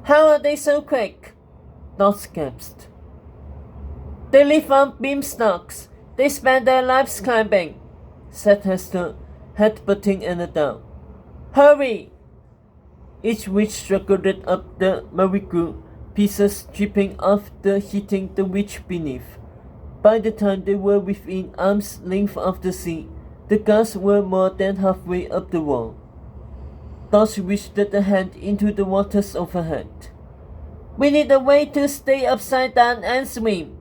How are they so quick? Dot gasped. They live on beanstalks. They spend their lives climbing, said Hester, headbutting Anna down. Hurry! Each witch struggled up the marigold, pieces dripping after hitting the witch beneath. By the time they were within arm's length of the sea, the guards were more than halfway up the wall. Dot reached a hand into the waters overhead. We need a way to stay upside down and swim,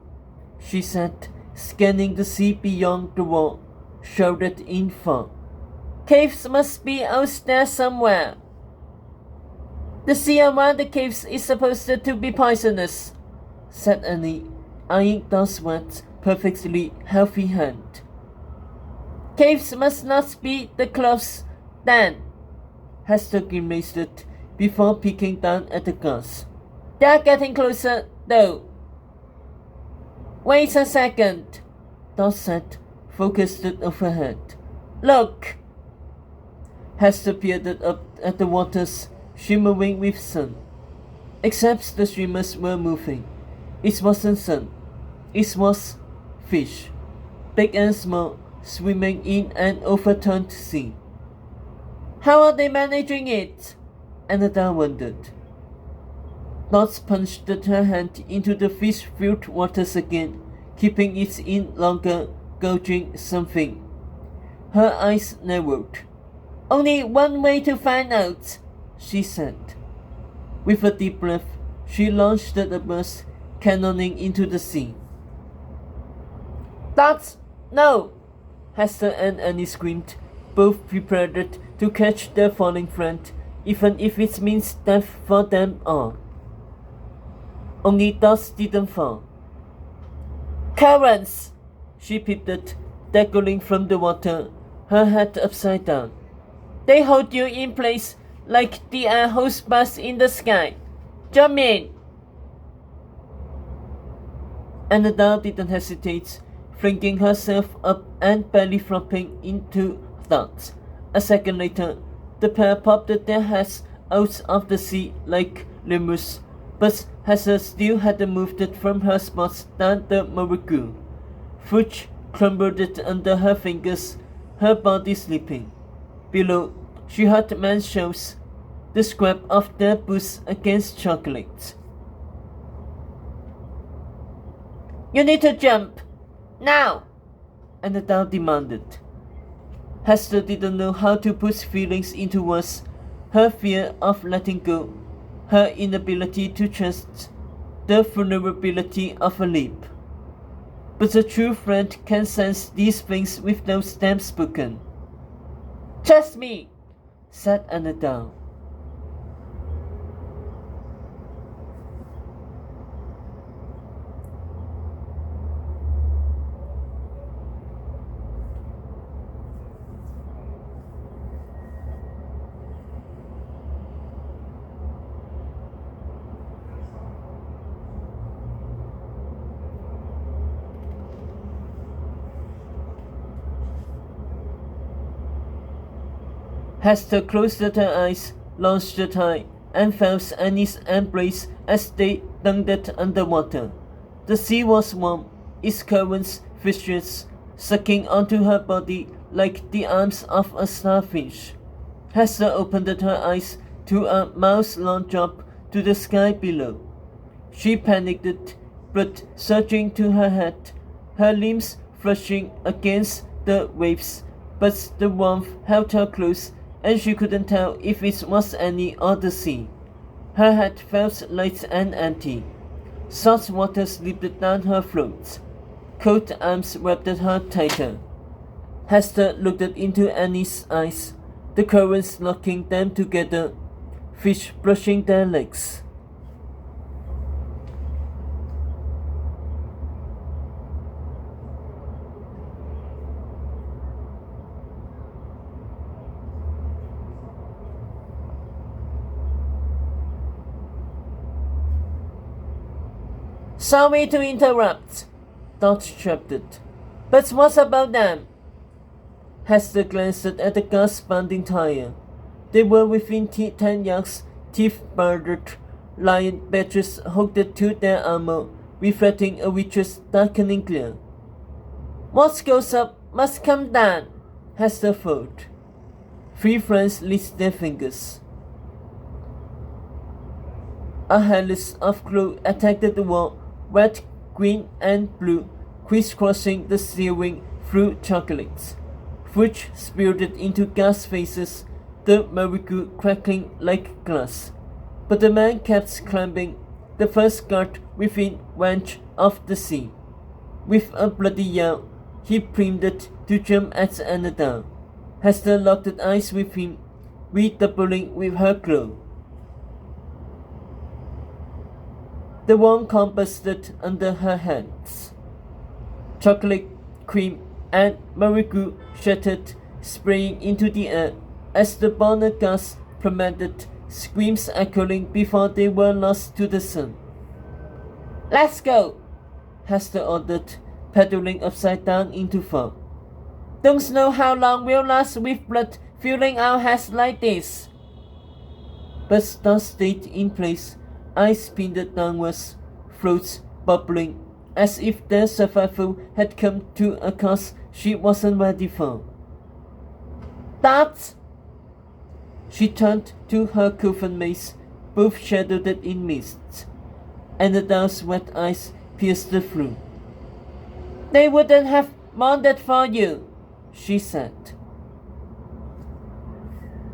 she said, scanning the sea beyond the wall, shrouded in fog. Caves must be out there somewhere. The sea around the caves is supposed to be poisonous, said Annie, eyeing Dot's wet, perfectly healthy hand. Caves must not be the close, then, Hester grimaced before peeking down at the guards. They're getting closer, though. Wait a second, Dot said, focused overhead. Look! Hester peered up at the waters, shimmering with sun. Except the streamers were moving. It wasn't sun. It was fish, big and small, swimming in an overturned sea. How are they managing it? Anada wondered. Dot punched her hand into the fish-filled waters again, keeping it in longer, gauging something. Her eyes narrowed. Only one way to find out, she said. With a deep breath, she launched the bus, cannoning into the sea. Dot, no! Hester and Annie screamed, both prepared to catch their falling friend, even if it means death for them all. Only Dot didn't fall. Currents! She peeped, dangling from the water, her head upside down. They hold you in place like the hose bars in the sky. Jump in! Annabelle didn't hesitate, flinging herself up and belly flopping into Dot. A second later, the pair popped their heads out of the sea like lemurs, but Hester still hadn't moved from her spot down the marigold. Fruit crumbled under her fingers, her body slipping. Below, she heard men's shouts, the scrap of their boots against chocolate. You need to jump! Now! Annabelle demanded. Hester didn't know how to put feelings into words, her fear of letting go, her inability to trust, the vulnerability of a leap. But a true friend can sense these things without them spoken. Trust me, said Annabelle. Hester closed her eyes, launched high, and felt Annie's embrace as they thundered underwater. The sea was warm, its currents viscous, sucking onto her body like the arms of a starfish. Hester opened her eyes to a miles-long drop to the sky below. She panicked, blood surging to her head, her limbs flushing against the waves, but the warmth held her close, and she couldn't tell if it was Annie or the sea. Her head felt light and empty. Salt water slipped down her throat. Cold arms wrapped her tighter. Hester looked into Annie's eyes, the currents locking them together, fish brushing their legs. Sorry to interrupt, Dot chirped. But what about them? Hester glanced at the guards banding tire. They were within 10 yards, teeth bared, lion badges hooked to their armor, reflecting a witch's darkening glare. What goes up must come down, Hester thought. Three friends licked their fingers. A helix of glow attacked the wall, red, green, and blue, crisscrossing the ceiling through chocolates, which spewed into gas faces, the marigold crackling like glass. But the man kept climbing, the first guard within range of the sea. With a bloody yell, he premed to jump at Annabelle. Hester locked eyes with him, redoubling with her glow. The wand combusted under her hands. Chocolate, cream, and marigold shattered, spraying into the air as the bonnet gas plummeted, screams echoing before they were lost to the sun. Let's go, Hester ordered, paddling upside down into fog. Don't know how long we'll last with blood filling our heads like this. But Star stayed in place, eyes pinned downwards, throats bubbling, as if their survival had come to a cost she wasn't ready for. That! She turned to her coven mates, both shadowed in mist, and Adele's wet eyes pierced through. They wouldn't have mounted for you, she said.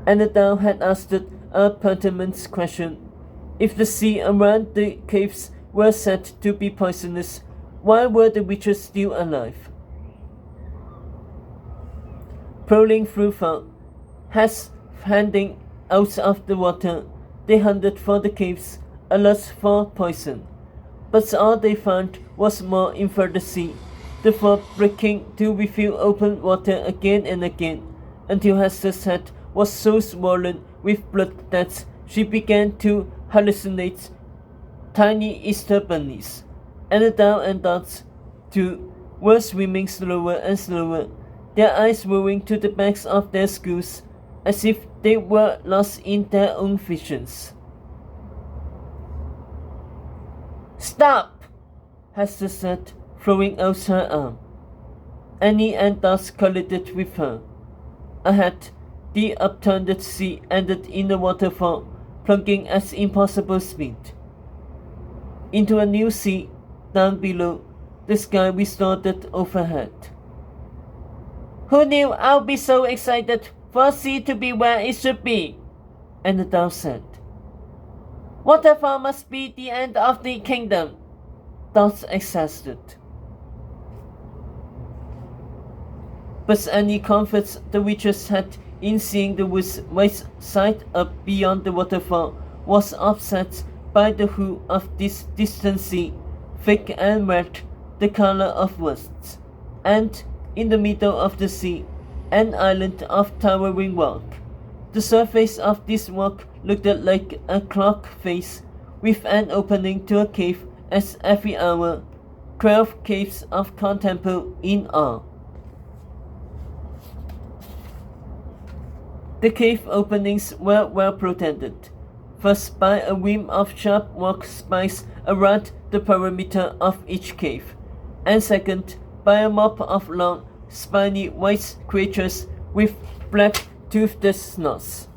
And Adele had asked a pertinent question. If the sea around the caves were said to be poisonous, why were the witches still alive? Prowling through fog, heads handing out of the water, they hunted for the caves, alert for poison. But all they found was more in the sea, the fog breaking to refill open water again and again, until Hester's head was so swollen with blood that she began to hallucinate tiny Easter bunnies. Annabelle and Dot, too, were swimming slower and slower, their eyes rolling to the backs of their skulls, as if they were lost in their own visions. Stop! Hester said, throwing out her arm. Annie and Dot collided with her. Ahead, the upturned sea ended in a waterfall, plunging at impossible speed. Into a new sea, down below, the sky restored overhead. Who knew I'll be so excited for a sea to be where it should be? Annabelle said. Waterfall must be the end of the kingdom, Dot exhausted. But any comforts the witches had in seeing the woods right side up beyond the waterfall was offset by the hue of this distant sea, thick and red, the color of rust, and, in the middle of the sea, an island of towering rock. The surface of this rock looked like a clock face, with an opening to a cave at every hour, 12 caves of contemple in all. The cave openings were well protected, first by a rim of sharp rock spikes around the perimeter of each cave, and second by a mob of long, spiny white creatures with black toothed snouts.